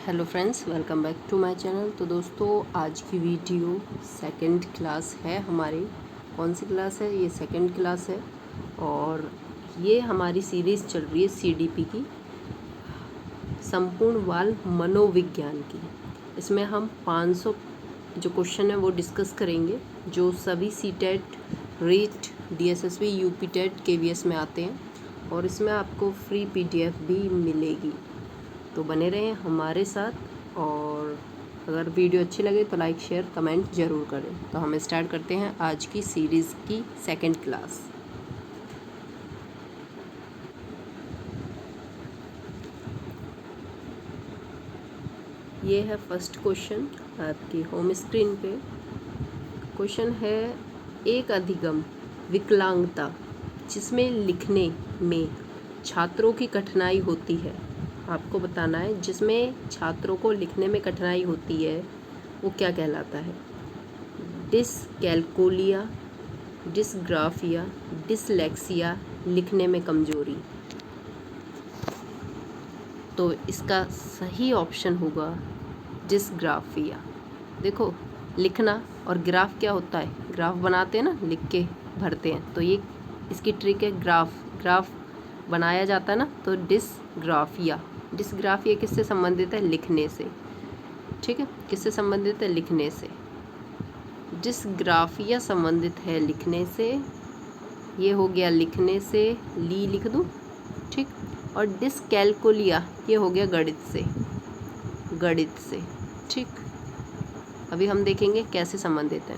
Hello friends, welcome back to my channel. तो दोस्तों, आज की वीडियो सेकंड क्लास है हमारी। कौन सी क्लास है? ये सेकंड क्लास है और ये हमारी सीरीज़ चल रही है सीडीपी की, संपूर्ण बाल मनोविज्ञान की। इसमें हम 500 जो क्वेश्चन है वो डिस्कस करेंगे, जो सभी CTET, REET, DSSB, UP TET, KVS में आते हैं और इसमें आपको फ्री पीडीएफ भी मिलेगी। तो बने रहें हमारे साथ और अगर वीडियो अच्छी लगे तो लाइक, शेयर, कमेंट ज़रूर करें। तो हम स्टार्ट करते हैं आज की सीरीज़ की सेकंड क्लास। ये है फर्स्ट क्वेश्चन आपकी होम स्क्रीन पे। क्वेश्चन है, एक अधिगम विकलांगता जिसमें लिखने में छात्रों की कठिनाई होती है। आपको बताना है जिसमें छात्रों को लिखने में कठिनाई होती है वो क्या कहलाता है? डिसकैल्कुलिया, डिसग्राफिया, डिसलेक्सिया, लिखने में कमजोरी। तो इसका सही ऑप्शन होगा डिसग्राफिया। देखो, लिखना और ग्राफ क्या होता है? ग्राफ बनाते हैं ना, लिख के भरते हैं, तो ये इसकी ट्रिक है। ग्राफ बनाया जाता है ना, तो डिसग्राफिया किससे संबंधित है? लिखने से। ठीक है, किससे संबंधित है? लिखने से। डिसग्राफिया संबंधित है लिखने से। ये हो गया लिखने से, ली लिख दूँ, ठीक। और डिसकैल्कुलिया ये हो गया गणित से, ठीक। अभी हम देखेंगे कैसे संबंधित है।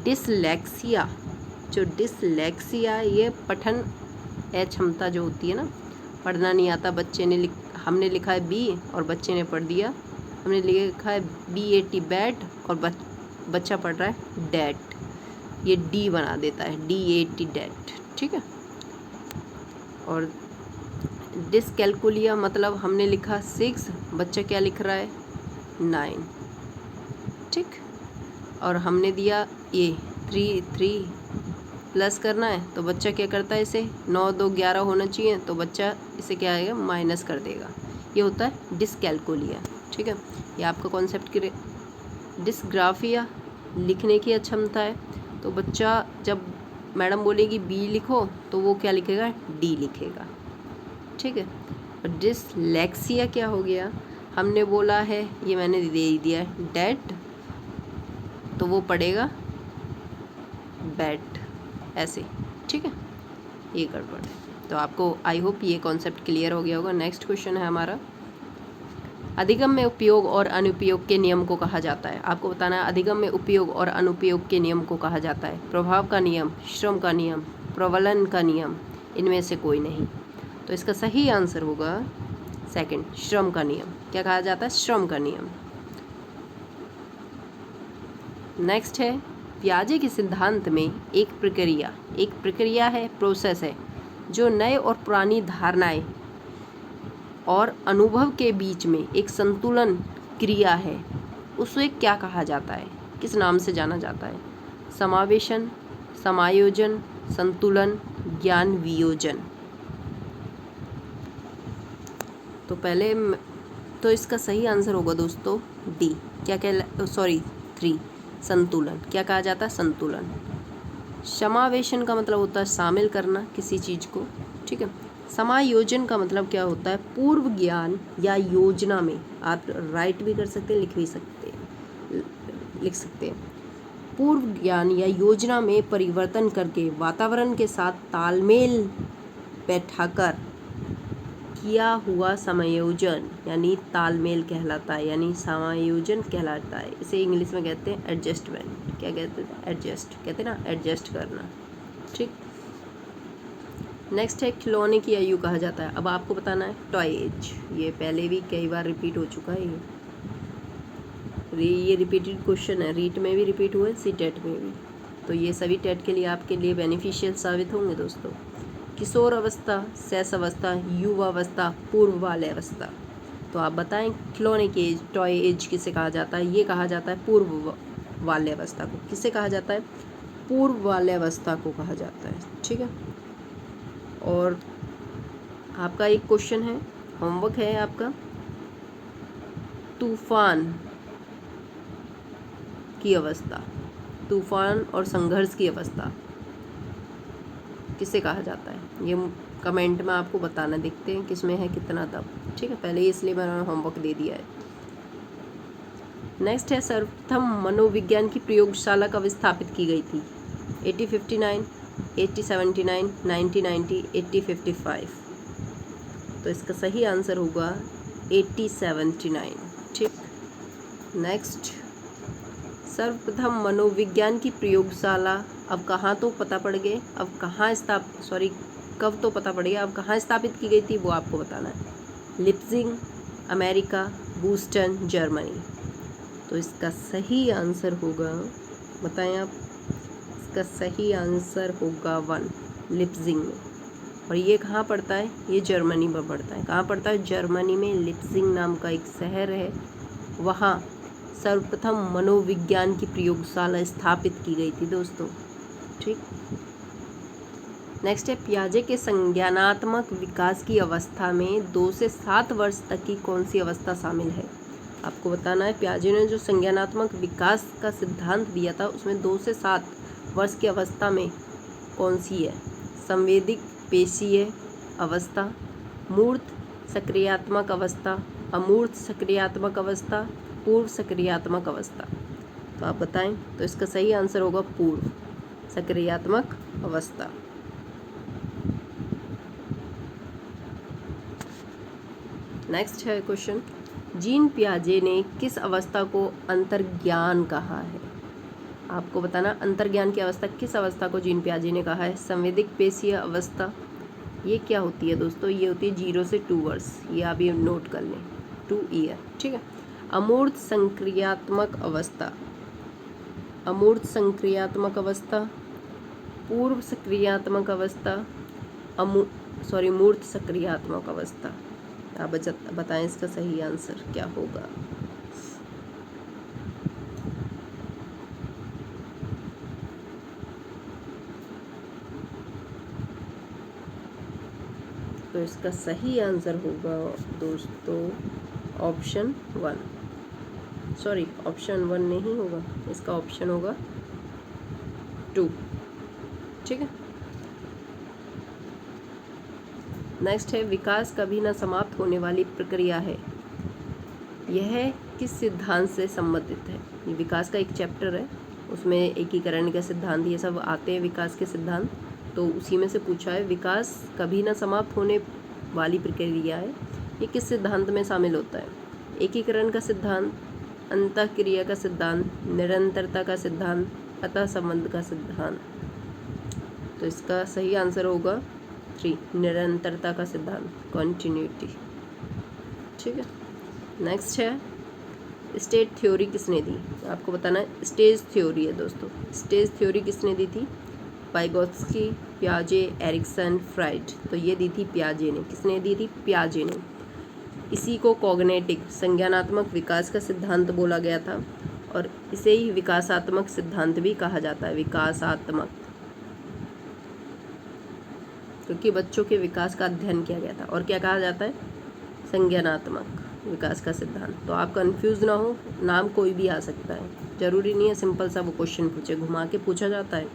डिसलेक्सिया ये पठन अक्षमता जो होती है ना, पढ़ना नहीं आता, हमने लिखा है बी और बच्चे ने पढ़ दिया। हमने लिखा है BAT बैट और बच्चा पढ़ रहा है डैट, ये डी बना देता है, DAT डैट, ठीक है। और डिसकैल्कुलिया मतलब हमने लिखा 6, बच्चा क्या लिख रहा है? 9, ठीक। और हमने दिया ये 3 प्लस करना है, तो बच्चा क्या करता है? इसे 9 2 11 होना चाहिए, तो बच्चा इसे क्या आएगा? माइनस कर देगा। ये होता है डिसकैल्कुलिया, ठीक है। ये आपका कॉन्सेप्ट के। डिसग्राफिया लिखने की अक्षमता है, तो बच्चा जब मैडम बोलेगी बी लिखो तो वो क्या लिखेगा? डी लिखेगा, ठीक है। और डिसलेक्सिया क्या हो गया? हमने बोला है, ये मैंने दे ही दिया है डैट, तो वो पढ़ेगा बैट, ऐसे, ठीक है। ये गड़बड़ है। तो आपको आई होप ये कॉन्सेप्ट क्लियर हो गया होगा। नेक्स्ट क्वेश्चन है हमारा, अधिगम में उपयोग और अनुपयोग के नियम को कहा जाता है। आपको बताना है अधिगम में उपयोग और अनुपयोग के नियम को कहा जाता है प्रभाव का नियम, श्रम का नियम, प्रबलन का नियम, इनमें से कोई नहीं। तो इसका सही आंसर होगा सेकंड, श्रम का नियम। क्या कहा जाता है? श्रम का नियम। नेक्स्ट है, पियाजे के सिद्धांत में एक प्रक्रिया है, प्रोसेस है, जो नए और पुरानी धारणाएं और अनुभव के बीच में एक संतुलन क्रिया है, उसे क्या कहा जाता है? किस नाम से जाना जाता है? समावेशन, समायोजन, संतुलन, ज्ञान वियोजन। तो पहले तो इसका सही आंसर होगा दोस्तों डी। क्या 3, संतुलन। क्या कहा जाता है? संतुलन। समावेशन का मतलब होता है शामिल करना किसी चीज़ को, ठीक है। समायोजन का मतलब क्या होता है? पूर्व ज्ञान या योजना में, आप राइट भी कर सकते हैं, लिख सकते हैं। पूर्व ज्ञान या योजना में परिवर्तन करके वातावरण के साथ तालमेल बैठाकर किया हुआ समायोजन यानी तालमेल कहलाता है, यानी समायोजन कहलाता है। इसे इंग्लिश में कहते हैं एडजस्टमेंट। क्या कहते हैं? एडजस्ट, कहते हैं ना, एडजस्ट करना, ठीक। नेक्स्ट है, खिलौने की आयु कहा जाता है। अब आपको बताना है टॉय एज। ये पहले भी कई बार रिपीट हो चुका है, ये रिपीटेड क्वेश्चन है, रीट में भी रिपीट हुआ है, सी टेट में भी। तो ये सभी टेट के लिए आपके लिए बेनिफिशियल साबित होंगे दोस्तों। किशोर अवस्था, शैशव अवस्था, युवावस्था, पूर्व बाल्यावस्था। तो आप बताएं खिलौने की एज, टॉय एज किसे कहा जाता है? ये कहा जाता है पूर्व बाल्यावस्था को। किसे कहा जाता है? पूर्व बाल्यावस्था को कहा जाता है, ठीक है। और आपका एक क्वेश्चन है, होमवर्क है आपका, तूफान की अवस्था, तूफान और संघर्ष की अवस्था किसे कहा जाता है? ये कमेंट में आपको बताना, देखते हैं किसमें है कितना तब। ठीक है, पहले ही इसलिए मैंने होमवर्क दे दिया है। नेक्स्ट है, सर्वप्रथम मनोविज्ञान की प्रयोगशाला कब स्थापित की गई थी? 1859, 1879, 1990, 1855। तो इसका सही आंसर होगा 1879। ठीक, नेक्स्ट, सर्वप्रथम मनोविज्ञान की प्रयोगशाला अब कहाँ तो पता पड़ गए, अब कहाँ कब तो पता पड़ गया, अब कहाँ स्थापित की गई थी वो आपको बताना है। लिप्जिंग, अमेरिका, बूस्टन, जर्मनी। तो इसका सही आंसर होगा, बताएं आप, इसका सही आंसर होगा 1, लिप्जिंग में। और ये कहाँ पड़ता है? ये जर्मनी में पड़ता है। कहाँ पड़ता है? जर्मनी में लिप्जिंग नाम का एक शहर है, वहाँ सर्वप्रथम मनोविज्ञान की प्रयोगशाला स्थापित की गई थी दोस्तों। ठीक, नेक्स्ट है, पियाजे के संज्ञानात्मक विकास की अवस्था में 2 से 7 वर्ष तक की कौन सी अवस्था शामिल है? आपको बताना है, पियाजे ने जो संज्ञानात्मक विकास का सिद्धांत दिया था उसमें 2 से 7 वर्ष की अवस्था में कौन सी है? संवेदिक पेशीय अवस्था, मूर्त सक्रियात्मक अवस्था, अमूर्त सक्रियात्मक अवस्था, पूर्व सक्रियात्मक अवस्था। तो आप बताएं। तो इसका सही आंसर होगा पूर्व सक्रियात्मक अवस्था। नेक्स्ट है क्वेश्चन, जीन पियाजे ने किस अवस्था को अंतर्ज्ञान कहा है? आपको बताना, अंतर्ज्ञान की अवस्था, किस अवस्था को जीन पियाजे ने कहा है? संवेदिक पेशीय अवस्था, ये क्या होती है दोस्तों? ये होती है 0 से 2 वर्ष, ये आप ये नोट कर लें, 2 ईयर। ठीक है, अमूर्त संक्रियात्मक अवस्था, अमूर्त संक्रियात्मक अवस्था, पूर्व सक्रियात्मक अवस्था, मूर्त सक्रियात्मक अवस्था। आप बताएं इसका सही आंसर क्या होगा? तो इसका सही आंसर होगा दोस्तों ऑप्शन 1, सॉरी ऑप्शन 1 नहीं होगा, इसका ऑप्शन होगा 2। ठीक है, नेक्स्ट है, विकास कभी न समाप्त होने वाली प्रक्रिया है, यह किस सिद्धांत से संबंधित है? ये विकास का एक चैप्टर है, उसमें एकीकरण के सिद्धांत ये सब आते हैं, विकास के सिद्धांत, तो उसी में से पूछा है, विकास कभी न समाप्त होने वाली प्रक्रिया है, ये किस सिद्धांत में शामिल होता है? एकीकरण का सिद्धांत, अंतःक्रिया का सिद्धांत, निरंतरता का सिद्धांत, अतः संबंध का सिद्धांत। तो इसका सही आंसर होगा 3, निरंतरता का सिद्धांत, कॉन्टिन्यूटी। ठीक है, नेक्स्ट है, स्टेट थ्योरी किसने दी? आपको बताना है, स्टेज थ्योरी है दोस्तों। स्टेज थ्योरी किसने दी थी? वाइगोत्स्की, पियाजे, एरिक्सन, फ्राइड। तो ये दी थी पियाजे ने। किसने दी थी? पियाजे ने। इसी को कॉग्निटिव, संज्ञानात्मक विकास का सिद्धांत बोला गया था, और इसे ही विकासात्मक सिद्धांत भी कहा जाता है, विकासात्मक, क्योंकि बच्चों के विकास का अध्ययन किया गया था। और क्या कहा जाता है? संज्ञानात्मक विकास का सिद्धांत। तो आप कंफ्यूज ना हो, नाम कोई भी आ सकता है, जरूरी नहीं है सिंपल सा वो क्वेश्चन पूछे, घुमा के पूछा जाता है।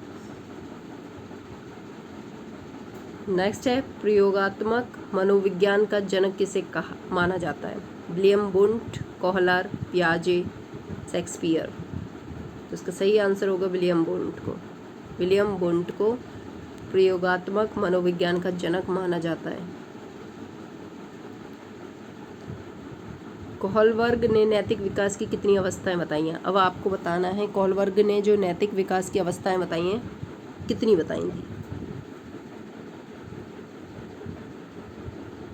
नेक्स्ट है, प्रयोगात्मक मनोविज्ञान का जनक किसे कहा माना जाता है? विलियम वुंट, कोहलर, पियाजे, शेक्सपियर। तो इसका सही आंसर होगा विलियम वुंट को। विलियम वुंट को प्रयोगात्मक मनोविज्ञान का जनक माना जाता है। कोहलबर्ग ने नैतिक विकास की कितनी अवस्थाएं बताई हैं? अब आपको बताना है, कोहलबर्ग ने जो नैतिक विकास की अवस्थाएं बताई हैं कितनी बताई थी?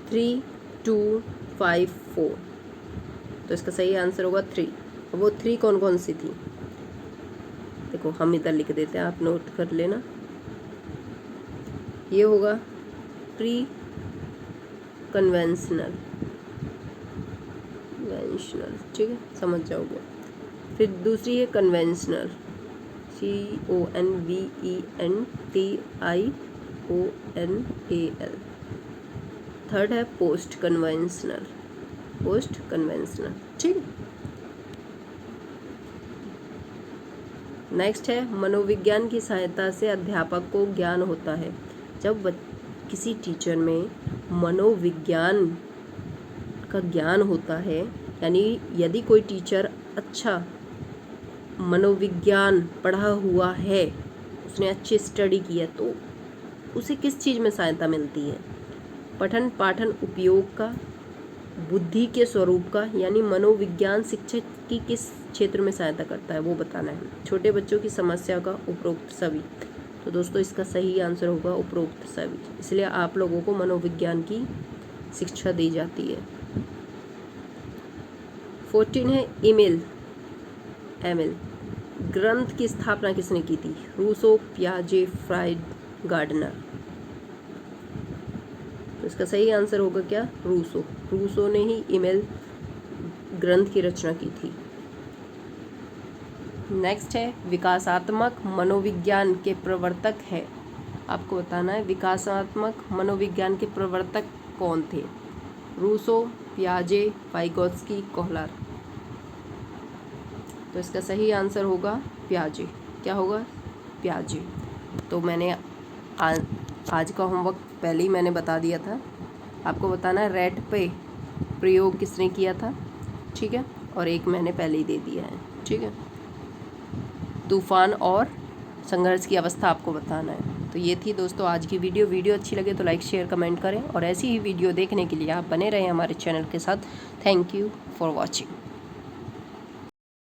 3, 2, 5, 4। तो इसका सही आंसर होगा 3। वो 3 कौन कौन सी थी? देखो हम इधर लिख देते हैं, आप नोट कर लेना। ये होगा प्री कन्वेंशनल, ठीक है, समझ जाओगे। फिर दूसरी है कन्वेंशनल, CONVENTIONAL। थर्ड है पोस्ट कन्वेंशनल, पोस्ट कन्वेंशनल। ठीक है, नेक्स्ट है मनोविज्ञान की सहायता से अध्यापक को ज्ञान होता है। जब किसी टीचर में मनोविज्ञान का ज्ञान होता है, यानी यदि कोई टीचर अच्छा मनोविज्ञान पढ़ा हुआ है, उसने अच्छी स्टडी की है, तो उसे किस चीज़ में सहायता मिलती है? पठन पाठन उपयोग का, बुद्धि के स्वरूप का, यानी मनोविज्ञान शिक्षक की किस क्षेत्र में सहायता करता है वो बताना है। छोटे बच्चों की समस्या का, उपरोक्त सभी। तो दोस्तों इसका सही आंसर होगा उपरोक्त सभी, इसलिए आप लोगों को मनोविज्ञान की शिक्षा दी जाती है। 14 है ईमेल एमिल। ग्रंथ की स्थापना किसने की थी? रूसो, पियाजे, फ्राइड, गार्डनर। तो इसका सही आंसर होगा क्या? रूसो। रूसो ने ही ईमेल ग्रंथ की रचना की थी। नेक्स्ट है विकासात्मक मनोविज्ञान के प्रवर्तक है। आपको बताना है विकासात्मक मनोविज्ञान के प्रवर्तक कौन थे? रूसो, पियाजे, वाइगोत्स्की, कोहलर। तो इसका सही आंसर होगा पियाजे। क्या होगा? पियाजे। तो मैंने आज का होमवर्क पहले ही मैंने बता दिया था। आपको बताना है रैट पे प्रयोग किसने किया था, ठीक है, और एक मैंने पहले ही दे दिया है, ठीक है। तूफान और संघर्ष की अवस्था आपको बताना है। तो ये थी दोस्तों आज की वीडियो अच्छी लगे तो लाइक शेयर कमेंट करें, और ऐसी ही वीडियो देखने के लिए आप बने रहें हमारे चैनल के साथ। Thank you for watching.